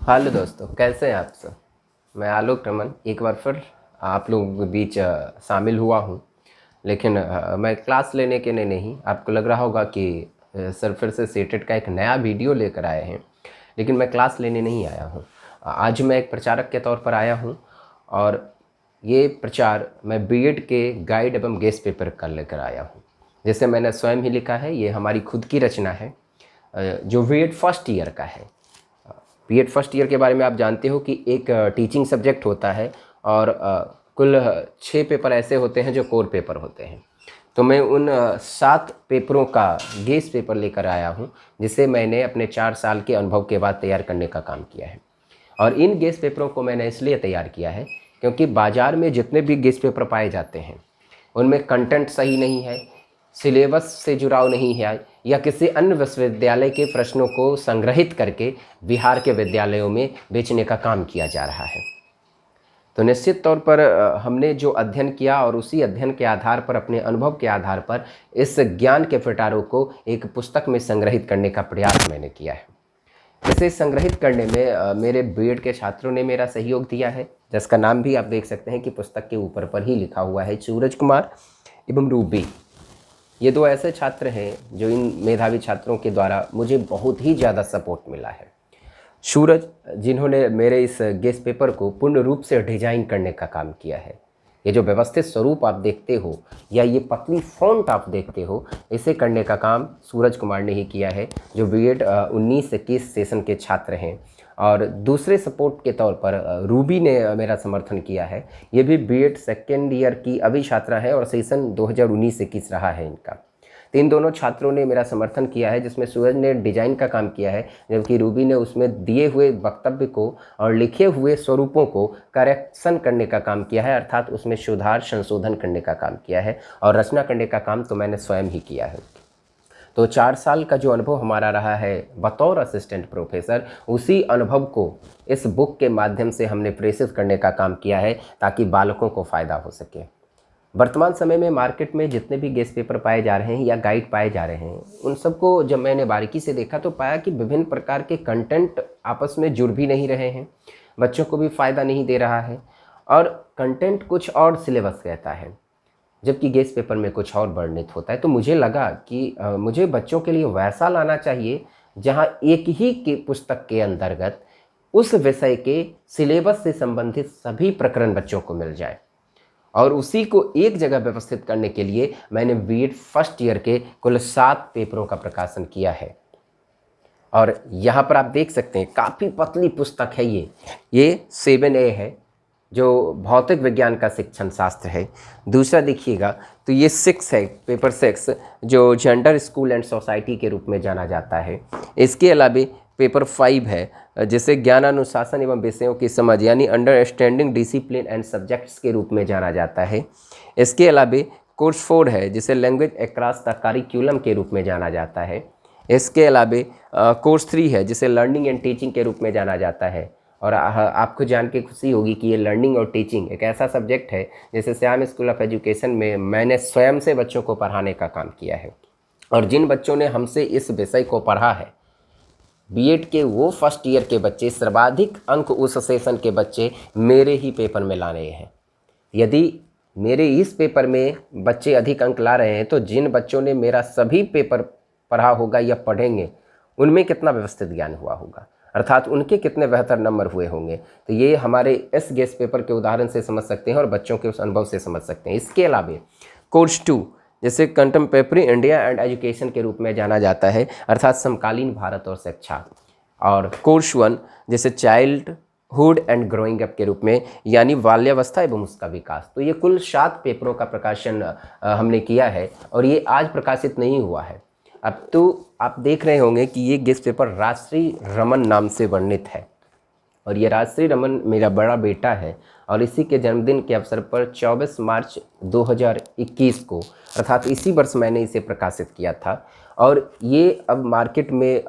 Hello दोस्तों, कैसे हैं आप सब। मैं आलोक रमन एक बार फिर आप लोगों के बीच शामिल हुआ हूं। लेकिन मैं क्लास लेने के लिए नहीं। आपको लग रहा होगा कि सर फिर से सेटेट का एक नया वीडियो लेकर आए हैं, लेकिन मैं क्लास लेने नहीं आया हूं। आज मैं एक प्रचारक के तौर पर आया हूं और ये प्रचार मैं बीएड के गाइड एवं गेस्ट पेपर का लेकर आया हूं। जैसे मैंने स्वयं ही लिखा है, ये हमारी खुद की रचना है जो बीएड फर्स्ट ईयर का है। बीएड फर्स्ट ईयर के बारे में आप जानते हो कि एक टीचिंग सब्जेक्ट होता है और कुल 6 पेपर ऐसे होते हैं जो कोर पेपर होते हैं। तो मैं उन 7 पेपरों का गेस पेपर लेकर आया हूँ, जिसे मैंने अपने 4 साल के अनुभव के बाद तैयार करने का काम किया है। और इन गेस पेपरों को मैंने इसलिए तैयार किया है क्योंकि बाज़ार में जितने भी गेस पेपर पाए जाते हैं उनमें कंटेंट सही नहीं है, सिलेबस से जुड़ाव नहीं है, या किसी अन्य विश्वविद्यालय के प्रश्नों को संग्रहित करके बिहार के विद्यालयों में बेचने का काम किया जा रहा है। तो निश्चित तौर पर हमने जो अध्ययन किया और उसी अध्ययन के आधार पर, अपने अनुभव के आधार पर इस ज्ञान के पिटारों को एक पुस्तक में संग्रहित करने का प्रयास मैंने किया है। इसे संग्रहित करने में मेरे बीएड के छात्रों ने मेरा सहयोग दिया है, जिसका नाम भी आप देख सकते हैं कि पुस्तक के ऊपर पर ही लिखा हुआ है, सूरज कुमार एवं रूबी। ये दो ऐसे छात्र हैं जो इन मेधावी छात्रों के द्वारा मुझे बहुत ही ज़्यादा सपोर्ट मिला है। सूरज, जिन्होंने मेरे इस गेस्ट पेपर को पूर्ण रूप से डिजाइन करने का काम किया है। ये जो व्यवस्थित स्वरूप आप देखते हो या ये पतली फ़ॉन्ट आप देखते हो, इसे करने का काम सूरज कुमार ने ही किया है, जो बीएड 19-21 सेशन के छात्र हैं। और दूसरे सपोर्ट के तौर पर रूबी ने मेरा समर्थन किया है। ये भी बीएड सेकेंड ईयर की अभी छात्रा है और सेशन 2019-21 रहा है इनका। तो इन दोनों छात्रों ने मेरा समर्थन किया है, जिसमें सूरज ने डिजाइन का काम किया है, जबकि रूबी ने उसमें दिए हुए वक्तव्य को और लिखे हुए स्वरूपों को करेक्शन करने का काम किया है, अर्थात उसमें सुधार संशोधन करने का काम किया है। और रचना करने का काम तो मैंने स्वयं ही किया है। तो 4 साल का जो अनुभव हमारा रहा है बतौर असिस्टेंट प्रोफेसर, उसी अनुभव को इस बुक के माध्यम से हमने प्रेषित करने का काम किया है, ताकि बालकों को फ़ायदा हो सके। वर्तमान समय में मार्केट में जितने भी गेस्ट पेपर पाए जा रहे हैं या गाइड पाए जा रहे हैं, उन सबको जब मैंने बारीकी से देखा तो पाया कि विभिन्न प्रकार के कंटेंट आपस में जुड़ भी नहीं रहे हैं, बच्चों को भी फ़ायदा नहीं दे रहा है, और कंटेंट कुछ और सिलेबस कहता है जबकि गेस्ट पेपर में कुछ और वर्णित होता है। तो मुझे लगा कि मुझे बच्चों के लिए वैसा लाना चाहिए जहाँ एक ही के पुस्तक के अंतर्गत उस विषय के सिलेबस से संबंधित सभी प्रकरण बच्चों को मिल जाए। और उसी को एक जगह व्यवस्थित करने के लिए मैंने बीएड फर्स्ट ईयर के कुल 7 पेपरों का प्रकाशन किया है। और यहाँ पर आप देख सकते हैं काफ़ी पतली पुस्तक है ये 7A है, जो भौतिक विज्ञान का शिक्षण शास्त्र है। दूसरा देखिएगा तो ये 6 है, पेपर 6, जो जेंडर स्कूल एंड सोसाइटी के रूप में जाना जाता है। इसके अलावा पेपर 5 है, जिसे ज्ञान अनुशासन एवं विषयों की समझ यानी अंडरस्टैंडिंग डिसिप्लिन एंड सब्जेक्ट्स के रूप में जाना जाता है। इसके अलावा कोर्स 4 है, जिसे लैंग्वेज अक्रॉस द करिकुलम के रूप में जाना जाता है। इसके अलावा कोर्स 3 है, जिसे लर्निंग एंड टीचिंग के रूप में जाना जाता है। और आपको जान के खुशी होगी कि ये लर्निंग और टीचिंग एक ऐसा सब्जेक्ट है जिसे श्याम स्कूल ऑफ एजुकेशन में मैंने स्वयं से बच्चों को पढ़ाने का काम किया है। और जिन बच्चों ने हमसे इस विषय को पढ़ा है, बीएड के वो फर्स्ट ईयर के बच्चे, सर्वाधिक अंक उस सेशन के बच्चे मेरे ही पेपर में ला रहे हैं। यदि मेरे इस पेपर में बच्चे अधिक अंक ला रहे हैं तो जिन बच्चों ने मेरा सभी पेपर पढ़ा होगा या पढ़ेंगे, उनमें कितना व्यवस्थित ज्ञान हुआ होगा, अर्थात उनके कितने बेहतर नंबर हुए होंगे। तो ये हमारे इस गेस्ट पेपर के उदाहरण से समझ सकते हैं और बच्चों के उस अनुभव से समझ सकते हैं। इसके अलावा कोर्स 2, जिसे कंटेम्प्रेरी इंडिया एंड एजुकेशन के रूप में जाना जाता है, अर्थात समकालीन भारत और शिक्षा। और कोर्स 1, जिसे चाइल्डहुड एंड ग्रोइंग अप के रूप में, यानी बाल्यावस्था एवं उसका विकास। तो ये कुल 7 पेपरों का प्रकाशन हमने किया है और ये आज प्रकाशित नहीं हुआ है। अब तो आप देख रहे होंगे कि ये गेस्ट पेपर राजश्री रमन नाम से वर्णित है, और ये राजश्री रमन मेरा बड़ा बेटा है। और इसी के जन्मदिन के अवसर पर 24 मार्च 2021 को, अर्थात इसी वर्ष मैंने इसे प्रकाशित किया था। और ये अब मार्केट में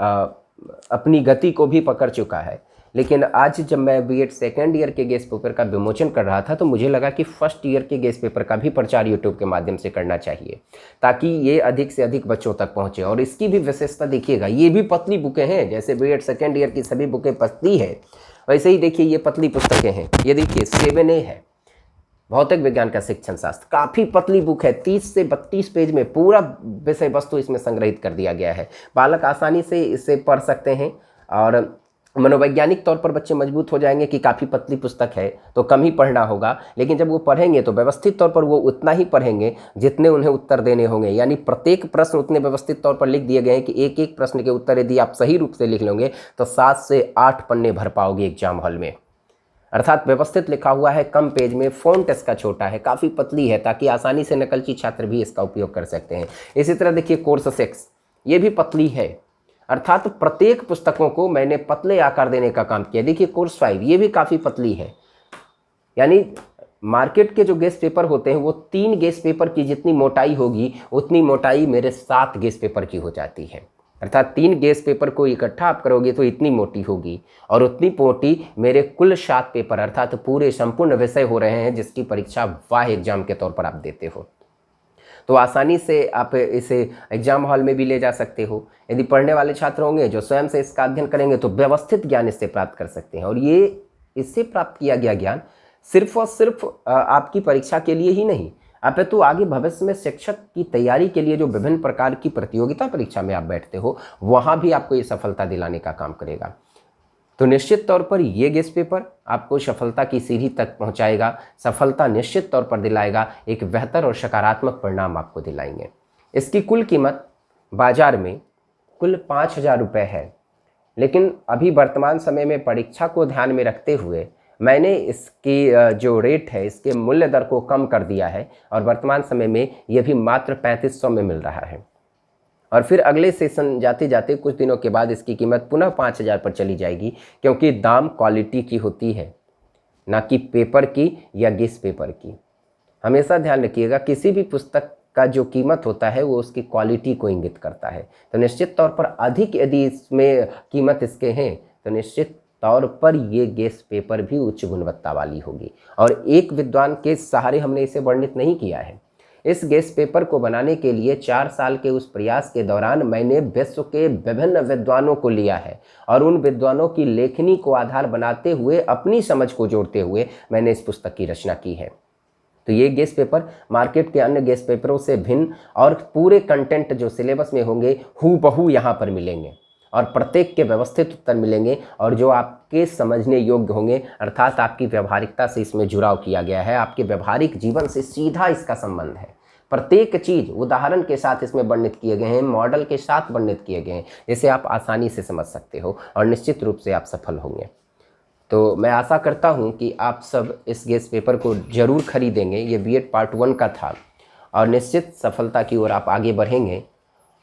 अपनी गति को भी पकड़ चुका है। लेकिन आज जब मैं बीएड सेकेंड ईयर के गेस्ट पेपर का विमोचन कर रहा था तो मुझे लगा कि फर्स्ट ईयर के गेस्ट पेपर का भी प्रचार यूट्यूब के माध्यम से करना चाहिए, ताकि ये अधिक से अधिक बच्चों तक पहुँचे। और इसकी भी विशेषता देखिएगा, ये भी पतली बुकें हैं, जैसे बीएड सेकेंड ईयर की सभी बुकें पतली है, वैसे ही देखिए ये पतली पुस्तकें हैं। ये देखिए 7A है, भौतिक विज्ञान का शिक्षण शास्त्र, काफ़ी पतली बुक है, 30 से 32 पेज में पूरा विषय वस्तु इसमें संग्रहित कर दिया गया है। बालक आसानी से इसे पढ़ सकते हैं और मनोवैज्ञानिक तौर पर बच्चे मजबूत हो जाएंगे कि काफ़ी पतली पुस्तक है तो कम ही पढ़ना होगा, लेकिन जब वो पढ़ेंगे तो व्यवस्थित तौर पर वो उतना ही पढ़ेंगे जितने उन्हें उत्तर देने होंगे। यानी प्रत्येक प्रश्न उतने व्यवस्थित तौर पर लिख दिए गए हैं कि एक एक प्रश्न के उत्तर यदि आप सही रूप से लिख लोगे तो 7 से 8 पन्ने भर पाओगे एग्जाम हॉल में। अर्थात व्यवस्थित लिखा हुआ है, कम पेज में, फ़ॉन्ट इसका छोटा है, काफ़ी पतली है, ताकि आसानी से नकलची छात्र भी इसका उपयोग कर सकते हैं। इसी तरह देखिए कोर्स 6, ये भी पतली है, अर्थात प्रत्येक पुस्तकों को मैंने पतले आकार देने का काम किया। देखिए कोर्स 5, ये भी काफ़ी पतली है। यानी मार्केट के जो गेस्ट पेपर होते हैं वो 3 गेस्ट पेपर की जितनी मोटाई होगी उतनी मोटाई मेरे 7 गेस्ट पेपर की हो जाती है। अर्थात 3 गेस्ट पेपर को इकट्ठा आप करोगे तो इतनी मोटी होगी, और उतनी मोटी मेरे कुल 7 पेपर अर्थात पूरे संपूर्ण विषय हो रहे हैं जिसकी परीक्षा वाह एग्जाम के तौर पर आप देते हो। तो आसानी से आप इसे एग्जाम हॉल में भी ले जा सकते हो। यदि पढ़ने वाले छात्र होंगे जो स्वयं से इसका अध्ययन करेंगे तो व्यवस्थित ज्ञान इससे प्राप्त कर सकते हैं। और ये इससे प्राप्त किया गया ज्ञान सिर्फ और सिर्फ आपकी परीक्षा के लिए ही नहीं, अपितु आगे भविष्य में शिक्षक की तैयारी के लिए जो विभिन्न प्रकार की प्रतियोगिता परीक्षा में आप बैठते हो वहाँ भी आपको ये सफलता दिलाने का काम करेगा। तो निश्चित तौर पर ये गेस्ट पेपर आपको सफलता की सीढ़ी तक पहुंचाएगा, सफलता निश्चित तौर पर दिलाएगा, एक बेहतर और सकारात्मक परिणाम आपको दिलाएंगे। इसकी कुल कीमत बाजार में कुल 5,000 रुपये है, लेकिन अभी वर्तमान समय में परीक्षा को ध्यान में रखते हुए मैंने इसकी जो रेट है, इसके मूल्य दर को कम कर दिया है और वर्तमान समय में ये भी मात्र 3500 में मिल रहा है। और फिर अगले सेशन जाते जाते कुछ दिनों के बाद इसकी कीमत पुनः 5,000 पर चली जाएगी, क्योंकि दाम क्वालिटी की होती है, ना कि पेपर की या गेस्ट पेपर की। हमेशा ध्यान रखिएगा, किसी भी पुस्तक का जो कीमत होता है वो उसकी क्वालिटी को इंगित करता है। तो निश्चित तौर पर अधिक यदि इसमें कीमत इसके हैं तो निश्चित तौर पर ये गेस्ट पेपर भी उच्च गुणवत्ता वाली होगी। और एक विद्वान के सहारे हमने इसे वर्णित नहीं किया है। इस गेस्ट पेपर को बनाने के लिए 4 साल के उस प्रयास के दौरान मैंने विश्व के विभिन्न विद्वानों को लिया है और उन विद्वानों की लेखनी को आधार बनाते हुए अपनी समझ को जोड़ते हुए मैंने इस पुस्तक की रचना की है। तो ये गेस्ट पेपर मार्केट के अन्य गेस्ट पेपरों से भिन्न और पूरे कंटेंट जो सिलेबस में होंगे हूबहू यहाँ पर मिलेंगे और प्रत्येक के व्यवस्थित उत्तर मिलेंगे और जो आपके समझने योग्य होंगे, अर्थात आपकी व्यवहारिकता से इसमें जुड़ाव किया गया है, आपके व्यवहारिक जीवन से सीधा इसका संबंध है। प्रत्येक चीज़ उदाहरण के साथ इसमें वर्णित किए गए हैं, मॉडल के साथ वर्णित किए गए हैं, जिसे आप आसानी से समझ सकते हो और निश्चित रूप से आप सफल होंगे। तो मैं आशा करता हूँ कि आप सब इस गेस्ट पेपर को ज़रूर खरीदेंगे। ये बीएड पार्ट 1 का था और निश्चित सफलता की ओर आप आगे बढ़ेंगे।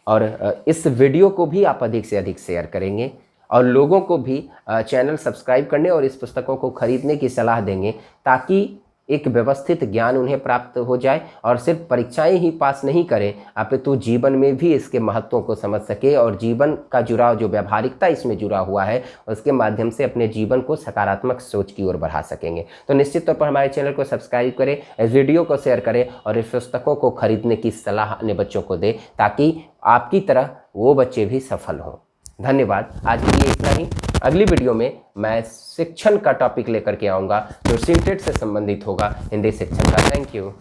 और इस वीडियो को भी आप अधिक से अधिक शेयर करेंगे और लोगों को भी चैनल सब्सक्राइब करने और इस पुस्तकों को खरीदने की सलाह देंगे, ताकि एक व्यवस्थित ज्ञान उन्हें प्राप्त हो जाए और सिर्फ परीक्षाएं ही पास नहीं करें, अपितु जीवन में भी इसके महत्वों को समझ सके और जीवन का जुड़ाव, जो व्यवहारिकता इसमें जुड़ा हुआ है, उसके माध्यम से अपने जीवन को सकारात्मक सोच की ओर बढ़ा सकेंगे। तो निश्चित तौर पर हमारे चैनल को सब्सक्राइब करें, इस वीडियो को शेयर करें और इस पुस्तकों को खरीदने की सलाह अन्य बच्चों को दें, ताकि आपकी तरह वो बच्चे भी सफल हों। धन्यवाद। आज के लिए इतना ही। अगली वीडियो में मैं शिक्षण का टॉपिक लेकर के आऊँगा जो सिंटेट से संबंधित होगा, हिंदी शिक्षण का। Thank you.